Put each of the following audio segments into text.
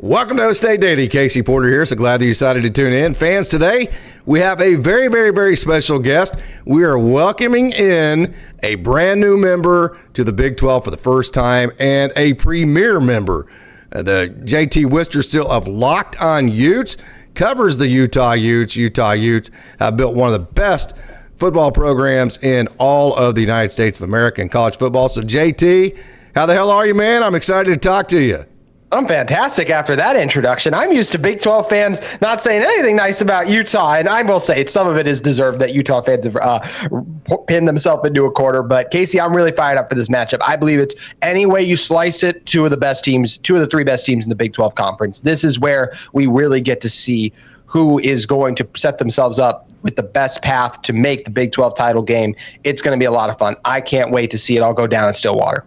Welcome to OState Daily. Casey Porter here. So glad that you decided to tune in. Fans, today we have a very, very, very special guest. We are welcoming in a brand new member to the Big 12 for the first time and a premier member. The JT Wistrcill of Locked On Utes covers the Utah Utes. Utah Utes have built one of the best football programs in all of the United States of America in college football. So JT, how the hell are you, man? I'm excited to talk to you. I'm fantastic after that introduction. I'm used to Big 12 fans not saying anything nice about Utah, and I will say some of it is deserved that Utah fans have pinned themselves into a corner. But Casey, I'm really fired up for this matchup. I believe it's any way you slice it, two of the three best teams in the Big 12 conference. This is where we really get to see who is going to set themselves up with the best path to make the Big 12 title game. It's going to be a lot of fun. I can't wait to see it all go down in Stillwater.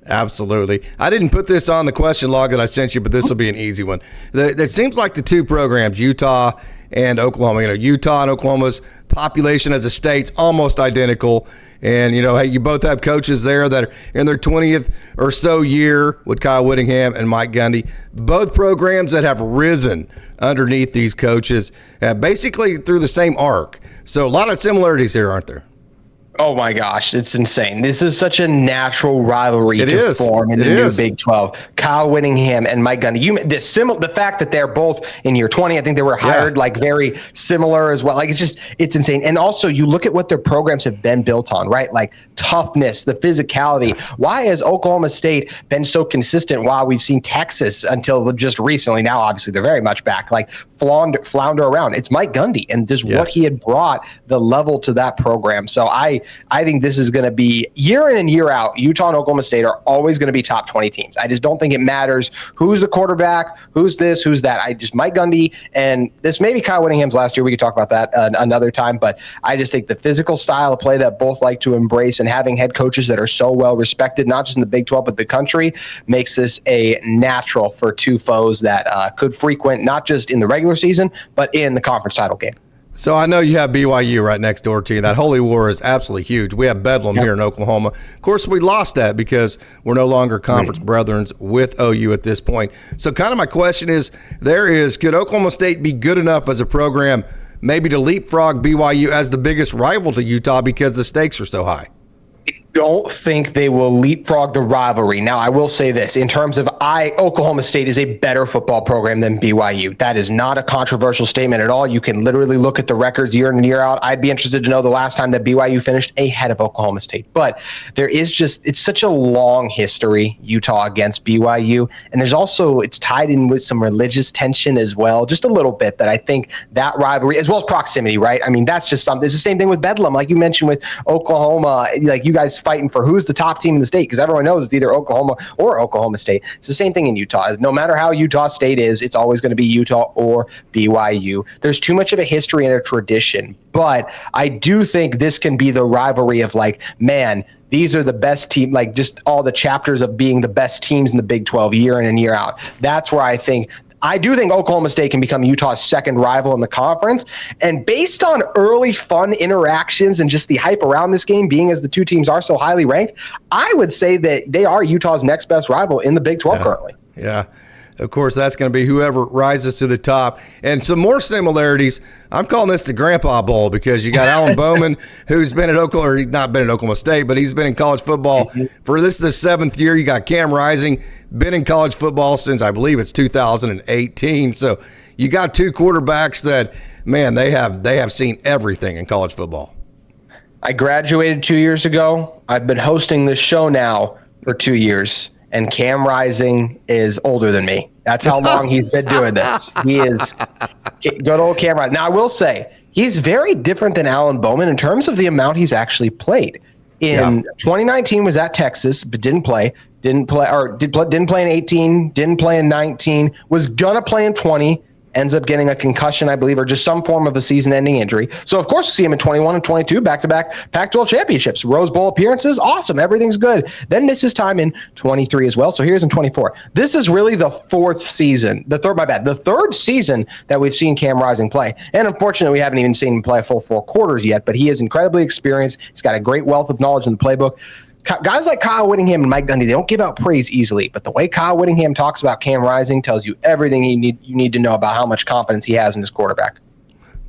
Absolutely. I didn't put this on the question log that I sent you, but this will be an easy one. It seems like the two programs, Utah and Oklahoma, Utah and Oklahoma's population as a state's almost identical. And, hey, you both have coaches there that are in their 20th or so year with Kyle Whittingham and Mike Gundy. Both programs that have risen underneath these coaches, basically through the same arc. So a lot of similarities here, aren't there? Oh my gosh, it's insane. This is such a natural rivalry to form in the new Big 12. Kyle Whittingham and Mike Gundy. The fact that they're both in year 20, I think they were hired very similar as well. It's insane. And also you look at what their programs have been built on, right? Like toughness, the physicality. Why has Oklahoma State been so consistent while we've seen Texas until just recently? Now, obviously, they're very much back, flounder around. It's Mike Gundy and just what he had brought the level to that program. So I think this is going to be year in and year out. Utah and Oklahoma State are always going to be top 20 teams. I just don't think it matters who's the quarterback, who's this, who's that. Mike Gundy, and this may be Kyle Whittingham's last year. We could talk about that another time, but I just think the physical style of play that both like to embrace and having head coaches that are so well respected, not just in the Big 12, but the country, makes this a natural for two foes that could frequent not just in the regular season, but in the conference title game. So I know you have BYU right next door to you. That holy war is absolutely huge. We have Bedlam here in Oklahoma. Of course, we lost that because we're no longer conference brethrens with OU at this point. So kind of my question is, could Oklahoma State be good enough as a program maybe to leapfrog BYU as the biggest rival to Utah because the stakes are so high? Don't think they will leapfrog the rivalry. Now, I will say this. In terms of Oklahoma State is a better football program than BYU. That is not a controversial statement at all. You can literally look at the records year in and year out. I'd be interested to know the last time that BYU finished ahead of Oklahoma State. But it's such a long history, Utah against BYU. And there's also, it's tied in with some religious tension as well, just a little bit, that I think that rivalry, as well as proximity, right? I mean, that's just something. It's the same thing with Bedlam, like you mentioned with Oklahoma, like you guys fighting for who's the top team in the state, because everyone knows it's either Oklahoma or Oklahoma State. It's the same thing in Utah. No matter how Utah State is, it's always going to be Utah or BYU. There's too much of a history and a tradition, but I do think this can be the rivalry of these are the best team, just all the chapters of being the best teams in the Big 12 year in and year out. That's where I do think Oklahoma State can become Utah's second rival in the conference. And based on early fun interactions and just the hype around this game, being as the two teams are so highly ranked, I would say that they are Utah's next best rival in the Big 12 currently. Yeah. Of course, that's going to be whoever rises to the top. And some more similarities. I'm calling this the Grandpa Bowl because you got Alan Bowman, who's been at Oklahoma, or he's not been at Oklahoma State, but he's been in college football for this is the seventh year. You got Cam Rising, been in college football since I believe it's 2018. So you got two quarterbacks that, man, they have seen everything in college football. I graduated 2 years ago. I've been hosting this show now for 2 years. And Cam Rising is older than me. That's how long he's been doing this. He is good old Cam Rising. Now, I will say, he's very different than Alan Bowman in terms of the amount he's actually played. In 2019 was at Texas, but didn't play. Didn't play in 18, didn't play in 19, was going to play in 20, ends up getting a concussion, I believe, or just some form of a season-ending injury. So, of course, we'll see him in 21 and 22, back-to-back Pac-12 championships, Rose Bowl appearances, awesome, everything's good. Then misses time in 23 as well. So here's in 24. This is really the third season that we've seen Cam Rising play. And unfortunately, we haven't even seen him play a full 4 quarters yet, but he is incredibly experienced. He's got a great wealth of knowledge in the playbook. Guys like Kyle Whittingham and Mike Gundy, they don't give out praise easily, but the way Kyle Whittingham talks about Cam Rising tells you everything you need to know about how much confidence he has in his quarterback.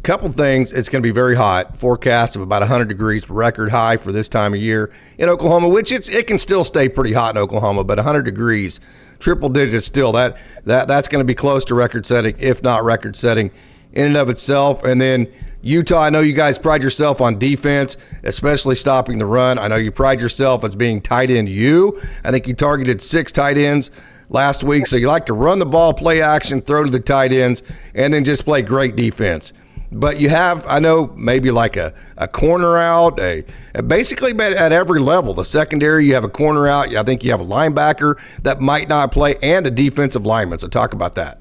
Couple things. It's going to be very hot. Forecast of about 100 degrees, record high for this time of year in Oklahoma, which it can still stay pretty hot in Oklahoma, but 100 degrees, triple digits still. That's going to be close to record setting, if not record setting in and of itself. And then Utah, I know you guys pride yourself on defense, especially stopping the run. I know you pride yourself as being tight end you. I think you targeted 6 tight ends last week. So you like to run the ball, play action, throw to the tight ends, and then just play great defense. But you have, I know, maybe like a corner out, basically at every level. The secondary, you have a corner out. I think you have a linebacker that might not play and a defensive lineman. So talk about that.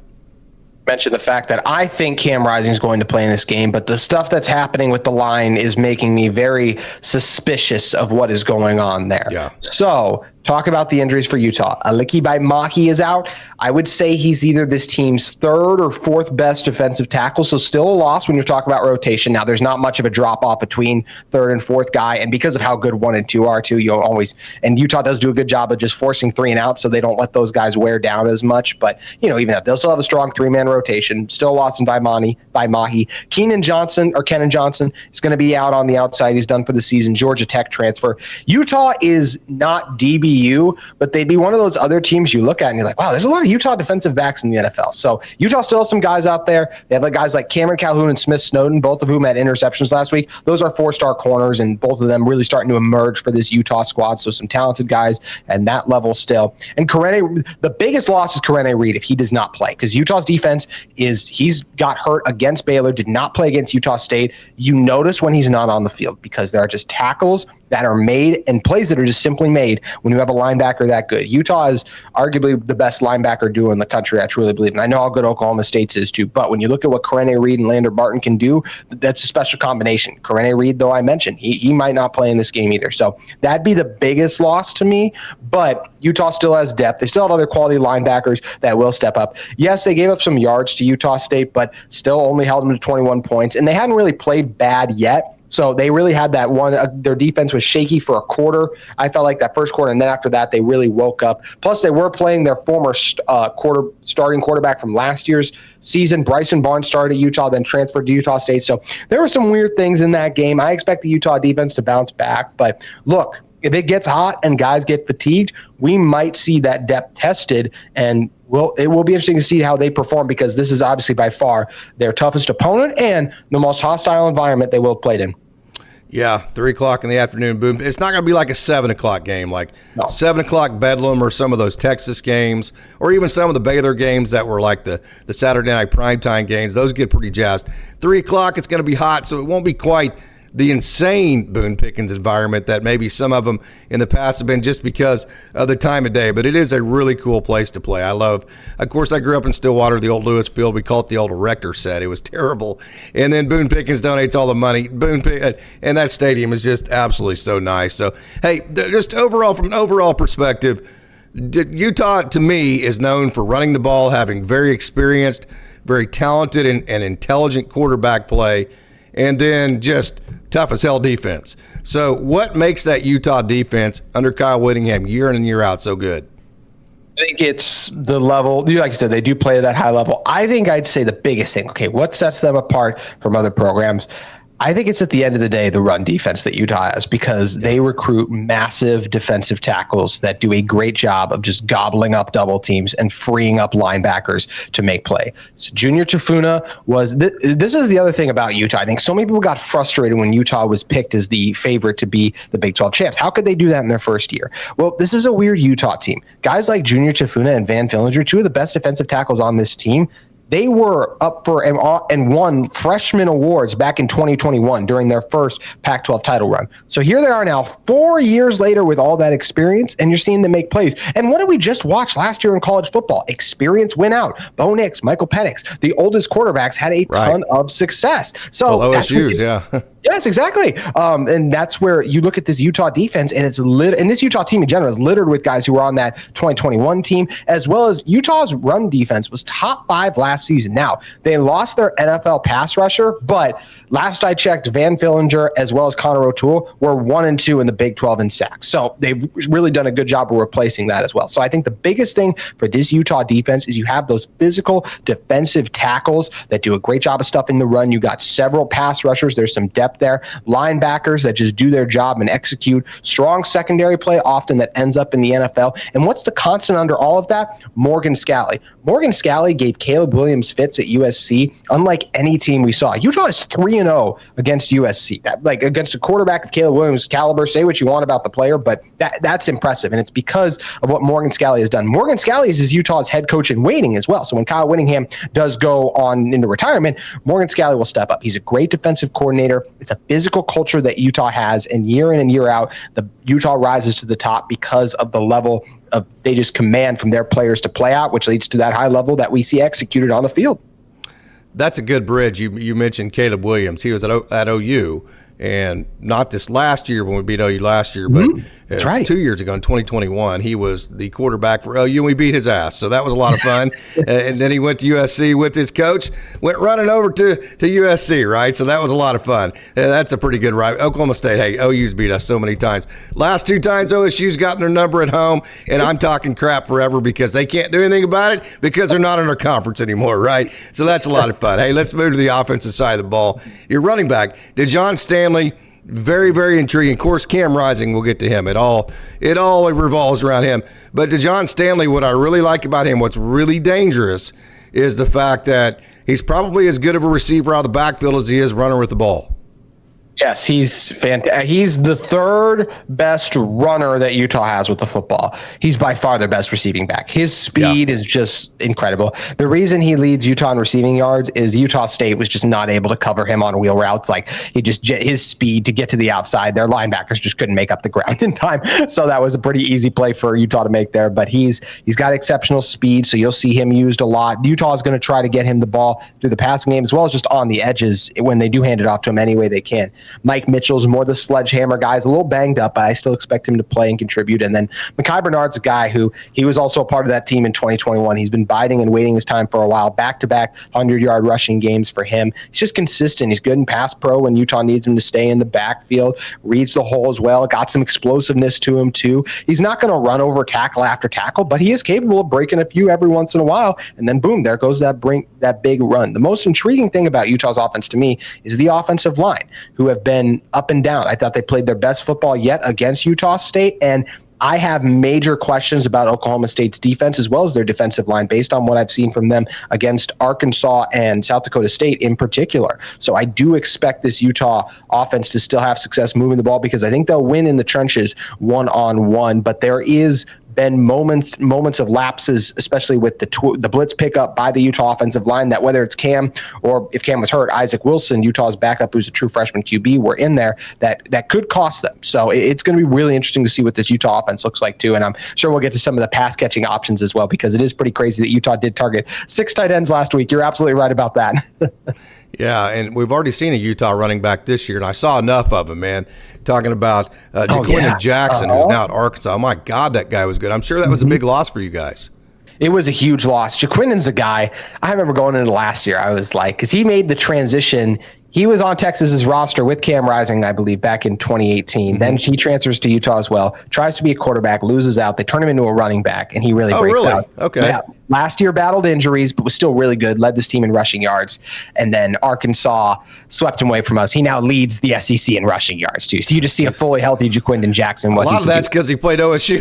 Mention the fact that I think Cam Rising is going to play in this game, but the stuff that's happening with the line is making me very suspicious of what is going on there. Yeah. So talk about the injuries for Utah. Aliki Baimaki is out. I would say he's either this team's 3rd or 4th best defensive tackle, so still a loss when you're talking about rotation. Now, there's not much of a drop-off between 3rd and 4th guy, and because of how good 1 and 2 are, too, you'll always – and Utah does do a good job of just forcing 3 and out so they don't let those guys wear down as much. But, even that, they'll still have a strong 3-man rotation. Still a loss in Mahi. Kenan Johnson is going to be out on the outside. He's done for the season. Georgia Tech transfer. Utah is not DBU, but they'd be one of those other teams you look at and you're like, wow, there's a lot of Utah defensive backs in the NFL. So Utah still has some guys out there. They have guys like Cameron Calhoun and Smith Snowden, both of whom had interceptions last week. Those are 4-star corners, and both of them really starting to emerge for this Utah squad. So some talented guys and that level still. And the biggest loss is Karene Reed if he does not play, because Utah's defense he's got hurt against Baylor, did not play against Utah State. You notice when he's not on the field because there are just tackles that are made and plays that are just simply made when you have a linebacker that good. Utah is arguably the best linebacker duo in the country, I truly believe. And I know how good Oklahoma State's is too, but when you look at what Karene Reed and Lander Barton can do, that's a special combination. Karene Reed, though I mentioned, he might not play in this game either. So that'd be the biggest loss to me, but Utah still has depth. They still have other quality linebackers that will step up. Yes, they gave up some yards to Utah State, but still only held them to 21 points, and they hadn't really played bad yet. So they really had that one. Their defense was shaky for a quarter. I felt like that first quarter, and then after that, they really woke up. Plus, they were playing their former starting quarterback from last year's season. Bryson Barnes started at Utah, then transferred to Utah State. So there were some weird things in that game. I expect the Utah defense to bounce back. But look, if it gets hot and guys get fatigued, we might see that depth tested, and it will be interesting to see how they perform, because this is obviously by far their toughest opponent and the most hostile environment they will have played in. Yeah, 3 o'clock in the afternoon, boom. It's not going to be like a 7 o'clock game, like 7 o'clock Bedlam or some of those Texas games, or even some of the Baylor games that were like the Saturday night primetime games. Those get pretty jazzed. 3 o'clock, it's going to be hot, so it won't be quite the insane Boone Pickens environment that maybe some of them in the past have been just because of the time of day. But it is a really cool place to play. Of course, I grew up in Stillwater, the old Lewis Field. We call it the old erector set. It was terrible. And then Boone Pickens donates all the money. And that stadium is just absolutely so nice. So, hey, just overall, from an overall perspective, Utah, to me, is known for running the ball, having very experienced, very talented and intelligent quarterback play, and then just tough as hell defense. So what makes that Utah defense under Kyle Whittingham year in and year out so good? I think it's the level. Like you said, they do play at that high level. I think I'd say the biggest thing, okay, what sets them apart from other programs? I think it's at the end of the day, the run defense that Utah has, because they recruit massive defensive tackles that do a great job of just gobbling up double teams and freeing up linebackers to make play. So Junior Tafuna was, this is the other thing about Utah. I think so many people got frustrated when Utah was picked as the favorite to be the Big 12 champs. How could they do that in their first year? Well, this is a weird Utah team. Guys like Junior Tafuna and Van Fillinger, 2 of the best defensive tackles on this team, they were up for and won freshman awards back in 2021 during their first Pac-12 title run. So here they are now, 4 years later with all that experience, and you're seeing them make plays. And what did we just watch last year in college football? Experience win out. Bo Nix, Michael Penix, the oldest quarterbacks had a ton of success. So OSU's, yeah. Yes, exactly. And that's where you look at this Utah defense, and and this Utah team in general is littered with guys who were on that 2021 team, as well as Utah's run defense was top 5 last season. Now, they lost their NFL pass rusher, but last I checked, Van Fillinger as well as Connor O'Toole were 1 and 2 in the Big 12 in sacks. So they've really done a good job of replacing that as well. So I think the biggest thing for this Utah defense is you have those physical defensive tackles that do a great job of stuffing the run. You got several pass rushers. There's some depth there. Linebackers that just do their job and execute. Strong secondary play often that ends up in the NFL. And what's the constant under all of that? Morgan Scalley. Morgan Scalley gave Caleb Williams fits at USC, unlike any team we saw. Utah is 3-0 against USC. Like against a quarterback of Caleb Williams' caliber. Say what you want about the player, but that's impressive. And it's because of what Morgan Scalley has done. Morgan Scalley is Utah's head coach in waiting as well. So when Kyle Whittingham does go on into retirement, Morgan Scalley will step up. He's a great defensive coordinator. It's a physical culture that Utah has, and year in and year out, the Utah rises to the top because of the level of they just command from their players to play out, which leads to that high level that we see executed on the field. That's a good bridge. You mentioned Caleb Williams. He was at OU, and not this last year when we beat OU last year, but that's right. 2 years ago in 2021, he was the quarterback for OU, and we beat his ass. So that was a lot of fun. And then he went to USC with his coach, went running over to USC, right? So that was a lot of fun. That's a pretty good ride. Oklahoma State, hey, OU's beat us so many times. Last 2 times OSU's gotten their number at home, and I'm talking crap forever because they can't do anything about it because they're not in our conference anymore, right? So that's a lot of fun. Hey, let's move to the offensive side of the ball. Your running back, DeJohn Stanley, very, very intriguing. Of course, Cam Rising, we'll get to him. It all revolves around him. But DeJohn Stanley, what I really like about him, what's really dangerous, is the fact that he's probably as good of a receiver out of the backfield as he is running with the ball. Yes, he's fantastic. He's the 3rd best runner that Utah has with the football. He's by far their best receiving back. His speed is just incredible. The reason he leads Utah in receiving yards is Utah State was just not able to cover him on wheel routes. Like his speed to get to the outside, their linebackers just couldn't make up the ground in time. So that was a pretty easy play for Utah to make there. But he's got exceptional speed, so you'll see him used a lot. Utah is going to try to get him the ball through the passing game as well as just on the edges when they do hand it off to him any way they can. Mike Mitchell's more the sledgehammer guy. He's a little banged up, but I still expect him to play and contribute. And then Mekhi Bernard's a guy who he was also a part of that team in 2021. He's been biding and waiting his time for a while. Back-to-back 100-yard rushing games for him. He's just consistent. He's good in pass pro when Utah needs him to stay in the backfield. Reads the hole as well. Got some explosiveness to him too. He's not going to run over tackle after tackle, but he is capable of breaking a few every once in a while. And then boom, there goes that big run. The most intriguing thing about Utah's offense to me is the offensive line, who have been up and down. I thought they played their best football yet against Utah State, and I have major questions about Oklahoma State's defense as well as their defensive line based on what I've seen from them against Arkansas and South Dakota State in particular. So I do expect this Utah offense to still have success moving the ball because I think they'll win in the trenches one-on-one, but there is been moments of lapses, especially with the blitz pickup by the Utah offensive line, that whether it's Cam or if Cam was hurt, Isaac Wilson, Utah's backup, who's a true freshman QB, were in there that could cost them. So it's going to be really interesting to see what this Utah offense looks like too. And I'm sure we'll get to some of the pass catching options as well, because it is pretty crazy that Utah did target 6 tight ends last week. You're absolutely right about that. Yeah, and we've already seen a Utah running back this year, and I saw enough of him, man. Talking about Jaquindon Jackson, who's now at Arkansas. Oh, my God, that guy was good. I'm sure that was a big loss for you guys. It was a huge loss. Jaquindon's a guy, I remember going into last year, I was like, because he made the transition. He was on Texas's roster with Cam Rising, I believe, back in 2018. Then he transfers to Utah as well, tries to be a quarterback, loses out. They turn him into a running back, and he really breaks out. Okay. Yeah. Last year battled injuries, but was still really good, led this team in rushing yards. And then Arkansas swept him away from us. He now leads the SEC in rushing yards, too. So you just see a fully healthy Jaquindon Jackson. A lot of that's because he played OSU.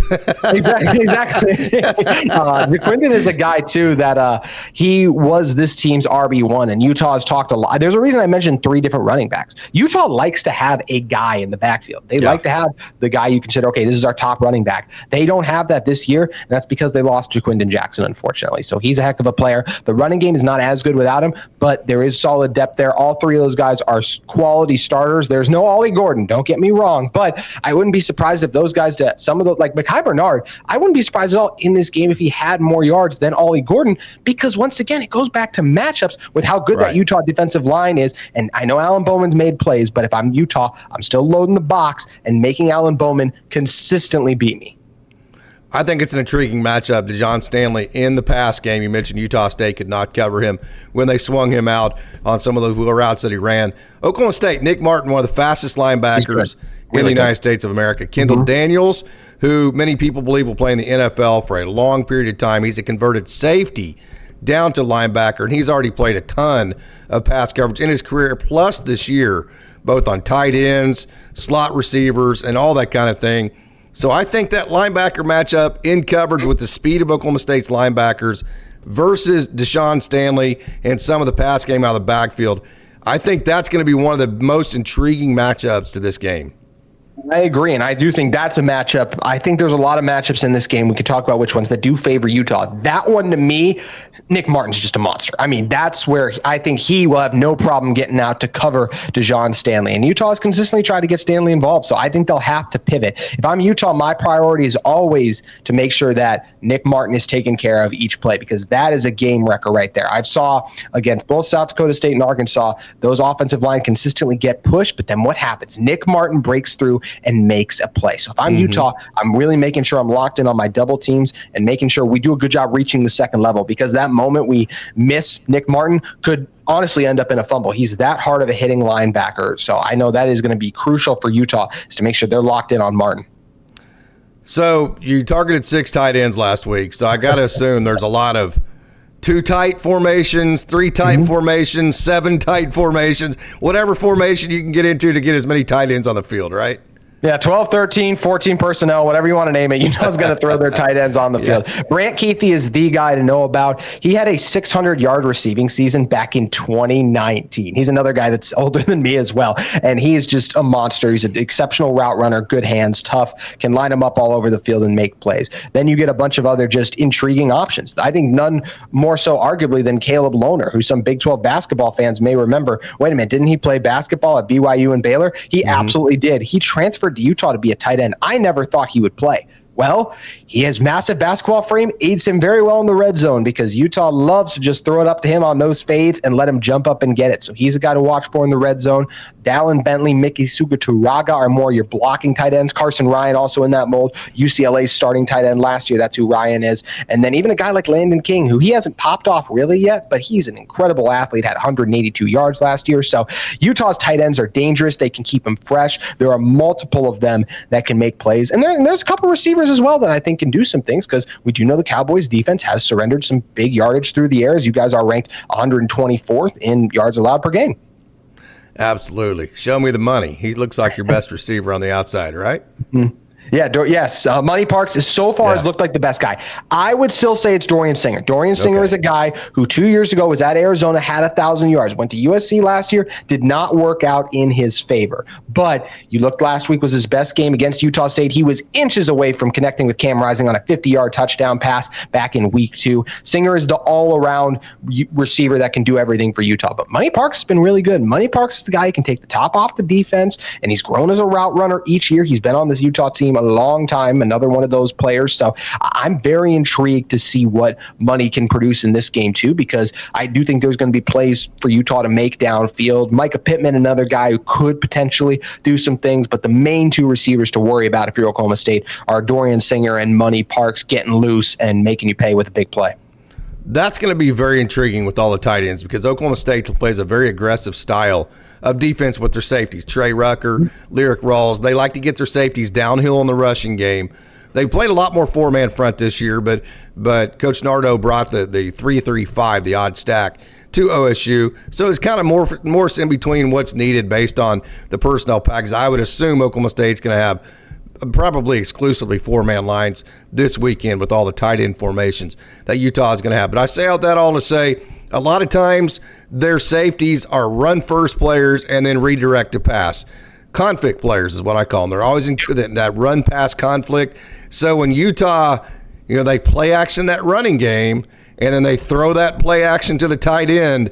Exactly. Jaquindon is a guy, too, that he was this team's RB1, and Utah has talked a lot. There's a reason I mentioned 3 different running backs. Utah likes to have a guy in the backfield. They like to have the guy you consider, okay, this is our top running back. They don't have that this year, and that's because they lost Jaquindon Jackson, unfortunately. unfortunately. So he's a heck of a player. The running game is not as good without him, but there is solid depth there. All three of those guys are quality starters. There's no Ollie Gordon, don't get me wrong, but I wouldn't be surprised if those guys, some of those, like Mekhi Bernard, I wouldn't be surprised at all in this game if he had more yards than Ollie Gordon, because once again, it goes back to matchups with how good that Utah defensive line is. And I know Alan Bowman's made plays, but if I'm Utah, I'm still loading the box and making Alan Bowman consistently beat me. I think it's an intriguing matchup. DeJon Stanley in the pass game. You mentioned Utah State could not cover him when they swung him out on some of those wheel routes that he ran. Oklahoma State, Nick Martin, one of the fastest linebackers in the United States of America. Kendall Daniels, who many people believe will play in the NFL for a long period of time. He's a converted safety down to linebacker, and he's already played a ton of pass coverage in his career, plus this year, both on tight ends, slot receivers, and all that kind of thing. So I think that linebacker matchup in coverage with the speed of Oklahoma State's linebackers versus DeJon Stanley and some of the pass game out of the backfield, I think that's going to be one of the most intriguing matchups to this game. I agree, and I do think that's a matchup. I think there's a lot of matchups in this game. We could talk about which ones that do favor Utah. That one, to me, Nick Martin's just a monster. I mean, that's where I think he will have no problem getting out to cover DeJon Stanley. And Utah has consistently tried to get Stanley involved, so I think they'll have to pivot. If I'm Utah, my priority is always to make sure that Nick Martin is taken care of each play, because that is a game wrecker right there. I saw against both South Dakota State and Arkansas, those offensive line consistently get pushed, but then what happens? Nick Martin breaks through and makes a play. So if I'm Utah, I'm really making sure I'm locked in on my double teams and making sure we do a good job reaching the second level, because that moment we miss Nick Martin could honestly end up in a fumble. He's that hard of a hitting linebacker. So I know that is going to be crucial for Utah, is to make sure they're locked in on Martin. So you targeted 6 tight ends last week. So I got to assume there's a lot of 2 tight formations, 3 tight formations, 7 tight formations, whatever formation you can get into to get as many tight ends on the field, right? Yeah, 12, 13, 14 personnel, whatever you want to name it, you know is going to throw their tight ends on the field. Brant Kuithe is the guy to know about. He had a 600-yard receiving season back in 2019. He's another guy that's older than me as well, and he is just a monster. He's an exceptional route runner, good hands, tough, can line them up all over the field and make plays. Then you get a bunch of other just intriguing options. I think none more so arguably than Caleb Lohner, who some Big 12 basketball fans may remember. Wait a minute, didn't he play basketball at BYU and Baylor? He absolutely did. He transferred to Utah to be a tight end. I never thought he would play. Well, he has massive basketball frame, aids him very well in the red zone, because Utah loves to just throw it up to him on those fades and let him jump up and get it. So he's a guy to watch for in the red zone. Dallin Bentley, Mickey Sugaturaga are more your blocking tight ends. Carson Ryan also in that mold. UCLA's starting tight end last year. That's who Ryan is. And then even a guy like Landon King, who he hasn't popped off really yet, but he's an incredible athlete, had 182 yards last year. So Utah's tight ends are dangerous. They can keep them fresh. There are multiple of them that can make plays. And there's a couple receivers as well that I think can do some things, because we do know the Cowboys defense has surrendered some big yardage through the air, as you guys are ranked 124th in yards allowed per game. Absolutely. Show me the money. He looks like your best receiver on the outside, right? Yeah, yes. Money Parks is so far has looked like the best guy. I would still say it's Dorian Singer. Dorian Singer is a guy who 2 years ago was at Arizona, had 1,000 yards, went to USC last year, did not work out in his favor. But you looked last week was his best game against Utah State. He was inches away from connecting with Cam Rising on a 50-yard touchdown pass back in week 2. Singer is the all-around receiver that can do everything for Utah. But Money Parks has been really good. Money Parks is the guy who can take the top off the defense, and he's grown as a route runner each year. He's been on this Utah team a long time, another one of those players. So I'm very intrigued to see what Money can produce in this game too, because I do think there's going to be plays for Utah to make downfield. Micah Pittman, another guy who could potentially do some things, but the main 2 receivers to worry about if you're Oklahoma State are Dorian Singer and Money Parks getting loose and making you pay with a big play. That's going to be very intriguing with all the tight ends, because Oklahoma State plays a very aggressive style of defense with their safeties. Trey Rucker, Lyric Rawls, they like to get their safeties downhill in the rushing game. They played a lot more 4-man front this year, but Coach Nardo brought the 3-3-5, the odd stack, to OSU. So it's kind of more in between what's needed based on the personnel package. I would assume Oklahoma State's going to have probably exclusively 4-man lines this weekend with all the tight end formations that Utah is going to have. But I say all that all to say, a lot of times their safeties are run-first players and then redirect to pass. Conflict players is what I call them. They're always in that run-pass conflict. So when Utah, they play action that running game, and then they throw that play action to the tight end,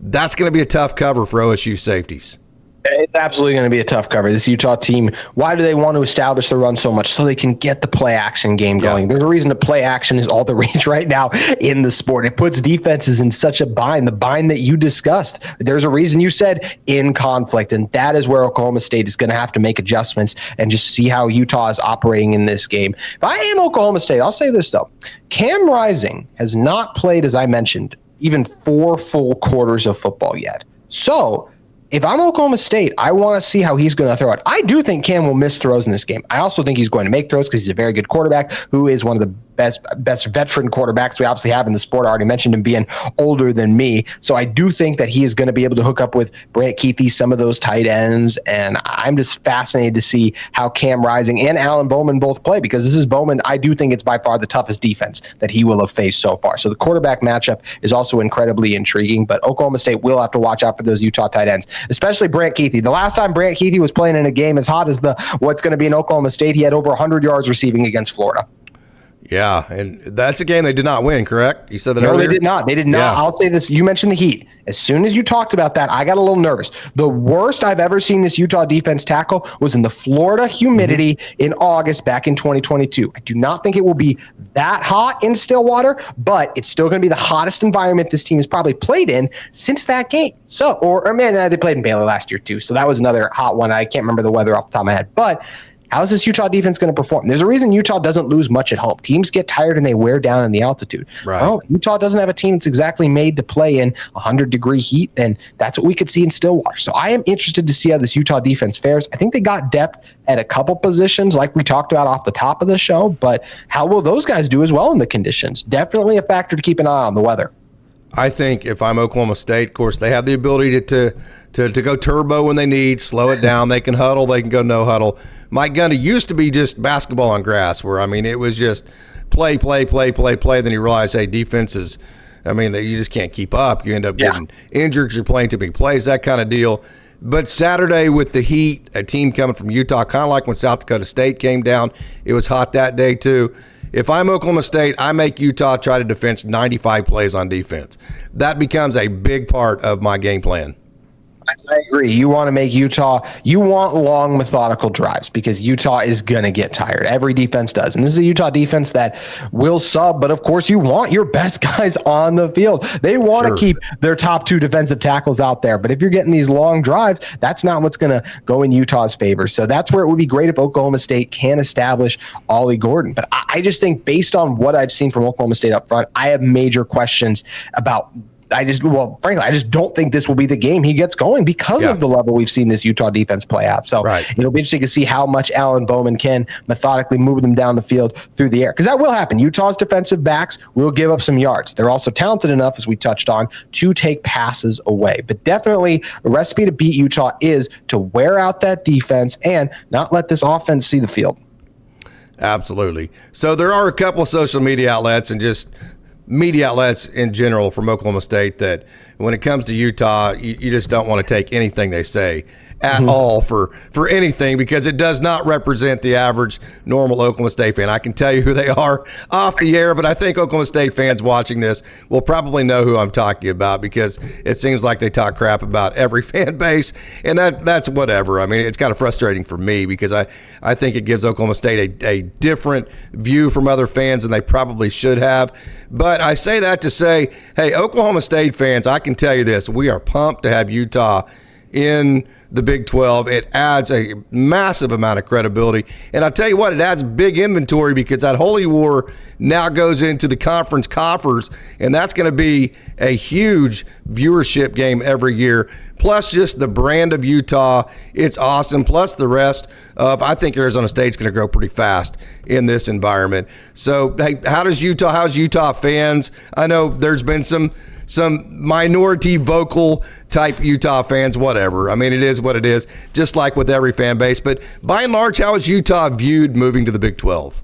that's going to be a tough cover for OSU safeties. It's absolutely going to be a tough cover. This Utah team, why do they want to establish the run so much? So they can get the play action game going. There's a reason the play action is all the rage right now in the sport. It puts defenses in such a bind, the bind that you discussed. There's a reason you said in conflict, and that is where Oklahoma State is going to have to make adjustments and just see how Utah is operating in this game. If I am Oklahoma State, I'll say this, though. Cam Rising has not played, as I mentioned, even 4 full quarters of football yet. So if I'm Oklahoma State, I want to see how he's going to throw it. I do think Cam will miss throws in this game. I also think he's going to make throws because he's a very good quarterback who is one of the best veteran quarterbacks we obviously have in the sport. I already mentioned him being older than me. So I do think that he is going to be able to hook up with Brant Keithy, some of those tight ends. And I'm just fascinated to see how Cam Rising and Alan Bowman both play, because this is Bowman. I do think it's by far the toughest defense that he will have faced so far. So the quarterback matchup is also incredibly intriguing, but Oklahoma State will have to watch out for those Utah tight ends, especially Brant Keithy. The last time Brant Keithy was playing in a game as hot as what's going to be in Oklahoma State, he had over 100 yards receiving against Florida. Yeah, and that's a game they did not win, correct? You said that earlier? No, they did not. They did not. Yeah. I'll say this. You mentioned the Heat. As soon as you talked about that, I got a little nervous. The worst I've ever seen this Utah defense tackle was in the Florida humidity in August back in 2022. I do not think it will be that hot in Stillwater, but it's still going to be the hottest environment this team has probably played in since that game. So, they played in Baylor last year too. So that was another hot one. I can't remember the weather off the top of my head, but how is this Utah defense going to perform? There's a reason Utah doesn't lose much at home. Teams get tired and they wear down in the altitude. Right. Well, Utah doesn't have a team that's exactly made to play in 100-degree heat, and that's what we could see in Stillwater. So I am interested to see how this Utah defense fares. I think they got depth at a couple positions like we talked about off the top of the show, but how will those guys do as well in the conditions? Definitely a factor to keep an eye on, the weather. I think if I'm Oklahoma State, of course, they have the ability to go turbo when they need, slow it down. They can huddle. They can go no huddle. Mike Gundy used to be just basketball on grass where, it was just play. Then you realize, hey, defenses, you just can't keep up. You end up getting injured because you're playing too many plays, that kind of deal. But Saturday with the heat, a team coming from Utah, kind of like when South Dakota State came down, it was hot that day too. If I'm Oklahoma State, I make Utah try to defend 95 plays on defense. That becomes a big part of my game plan. I agree. You want to make Utah, you want long, methodical drives because Utah is going to get tired. Every defense does. And this is a Utah defense that will sub, but of course you want your best guys on the field. They want to keep their top 2 defensive tackles out there. But if you're getting these long drives, that's not what's going to go in Utah's favor. So that's where it would be great if Oklahoma State can establish Ollie Gordon. But I just think based on what I've seen from Oklahoma State up front, I have major questions about frankly, I just don't think this will be the game he gets going because of the level we've seen this Utah defense play out. So it'll be interesting to see how much Alan Bowman can methodically move them down the field through the air, because that will happen. Utah's defensive backs will give up some yards. They're also talented enough, as we touched on, to take passes away. But definitely a recipe to beat Utah is to wear out that defense and not let this offense see the field. Absolutely. So there are a couple of social media outlets and just media outlets in general from Oklahoma State that when it comes to Utah, you just don't want to take anything they say at all for anything, because it does not represent the average normal Oklahoma State fan. I can tell you who they are off the air, but I think Oklahoma State fans watching this will probably know who I'm talking about, because it seems like they talk crap about every fan base, and that's whatever. It's kind of frustrating for me because I think it gives Oklahoma State a different view from other fans than they probably should have. But I say that to say, hey, Oklahoma State fans, I can tell you this, we are pumped to have Utah in the Big 12. It adds a massive amount of credibility. And I'll tell you what, it adds big inventory because that Holy War now goes into the conference coffers, and that's going to be a huge viewership game every year. Plus just the brand of Utah, it's awesome. Plus the rest of, I think Arizona State's going to grow pretty fast in this environment. So, hey, how's Utah fans? I know there's been some minority vocal type Utah fans, whatever. It is what it is, just like with every fan base. But by and large, how is Utah viewed moving to the Big 12?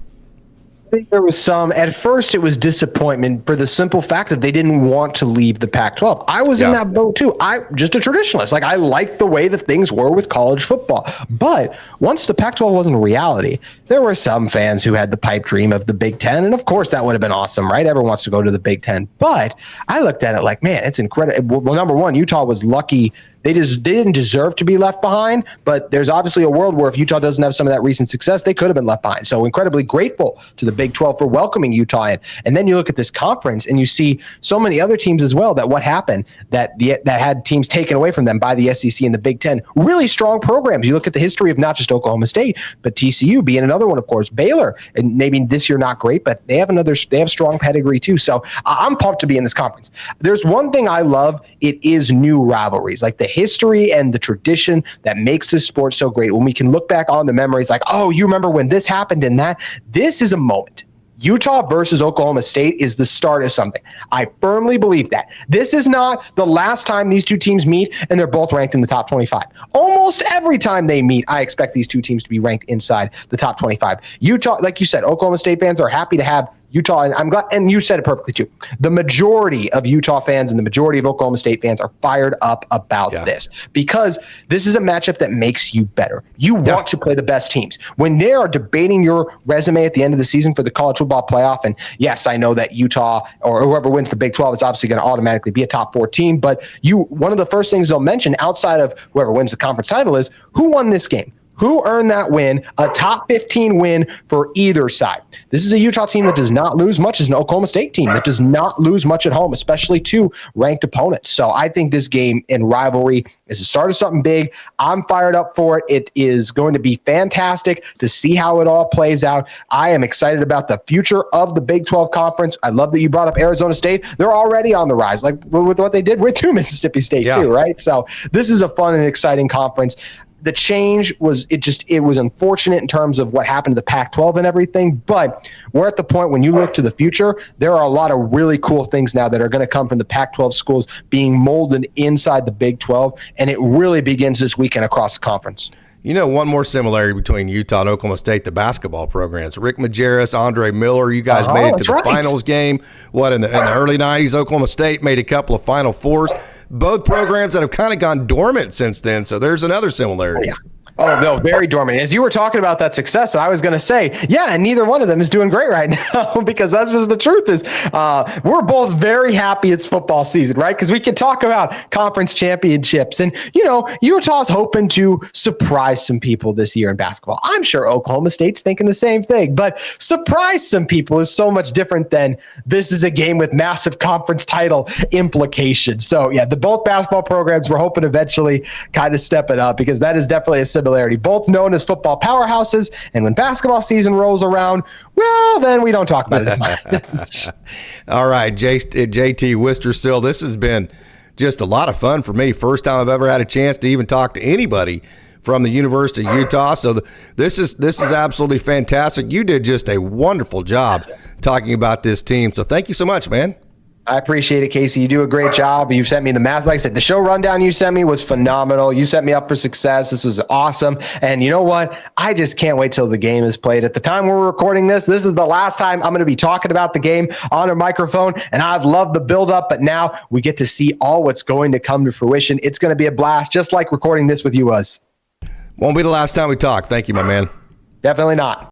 think there was at first it was disappointment for the simple fact that they didn't want to leave the Pac-12. I was in that boat too. Just a traditionalist. Like, I liked the way that things were with college football. But once the Pac-12 wasn't a reality, there were some fans who had the pipe dream of the Big Ten. And of course that would have been awesome, right? Everyone wants to go to the Big Ten. But I looked at it like, man, it's incredible. Well, number one, Utah was lucky. They didn't deserve to be left behind, but there's obviously a world where if Utah doesn't have some of that recent success, they could have been left behind. So incredibly grateful to the Big 12 for welcoming Utah in. And then you look at this conference and you see so many other teams as well that what happened that had teams taken away from them by the SEC and the Big 10. Really strong programs. You look at the history of not just Oklahoma State, but TCU being another one, of course, Baylor. And maybe this year not great, but they have strong pedigree too. So I'm pumped to be in this conference. There's one thing I love. It is new rivalries, like the history and the tradition that makes this sport so great. When we can look back on the memories like, oh, you remember when this happened and that? This is a moment. Utah versus Oklahoma State is the start of something. I firmly believe that. This is not the last time these two teams meet and they're both ranked in the top 25. Almost every time they meet, I expect these two teams to be ranked inside the top 25. Utah, like you said, Oklahoma State fans are happy to have Utah, and I'm glad, and you said it perfectly too. The majority of Utah fans and the majority of Oklahoma State fans are fired up about this because this is a matchup that makes you better. You want to play the best teams. When they are debating your resume at the end of the season for the college football playoff, and yes, I know that Utah or whoever wins the Big 12 is obviously going to automatically be a top 4 team, but one of the first things they'll mention outside of whoever wins the conference title is who won this game. Who earned that win, a top 15 win for either side. This is a Utah team that does not lose much. It's an Oklahoma State team that does not lose much at home, especially to ranked opponents. So I think this game in rivalry is the start of something big. I'm fired up for it. It is going to be fantastic to see how it all plays out. I am excited about the future of the Big 12 Conference. I love that you brought up Arizona State. They're already on the rise, like with what they did with Mississippi State too, right? So this is a fun and exciting conference. The change was, it was unfortunate in terms of what happened to the Pac-12 and everything, but we're at the point when you look to the future, there are a lot of really cool things now that are going to come from the Pac-12 schools being molded inside the Big 12, and it really begins this weekend across the conference. You know, one more similarity between Utah and Oklahoma State, the basketball programs. Rick Majerus, Andre Miller, you guys made it to the finals game. In the early 90s, Oklahoma State made a couple of Final Fours. Both programs that have kind of gone dormant since then, so there's another similarity. Oh, no, very dormant. As you were talking about that success, I was going to say, and neither one of them is doing great right now because that's just the truth is we're both very happy it's football season, right? Because we can talk about conference championships. And, Utah's hoping to surprise some people this year in basketball. I'm sure Oklahoma State's thinking the same thing, but surprise some people is so much different than this is a game with massive conference title implications. So, the both basketball programs, we're hoping eventually kind of step it up because that is definitely a similarity. Both known as football powerhouses, and when basketball season rolls around, well, then we don't talk about it as much. All right, JT Wistrcill, this has been just a lot of fun for me. First time I've ever had a chance to even talk to anybody from the University of Utah. So this is absolutely fantastic. You did just a wonderful job talking about this team. So thank you so much, man. I appreciate it, Casey. You do a great job. You've sent me the math. Like I said, the show rundown you sent me was phenomenal. You set me up for success. This was awesome. And you know what? I just can't wait till the game is played. At the time we're recording this is the last time I'm going to be talking about the game on a microphone. And I've loved the build-up, but now we get to see all what's going to come to fruition. It's going to be a blast, just like recording this with you was. Won't be the last time we talk. Thank you, my man. Definitely not.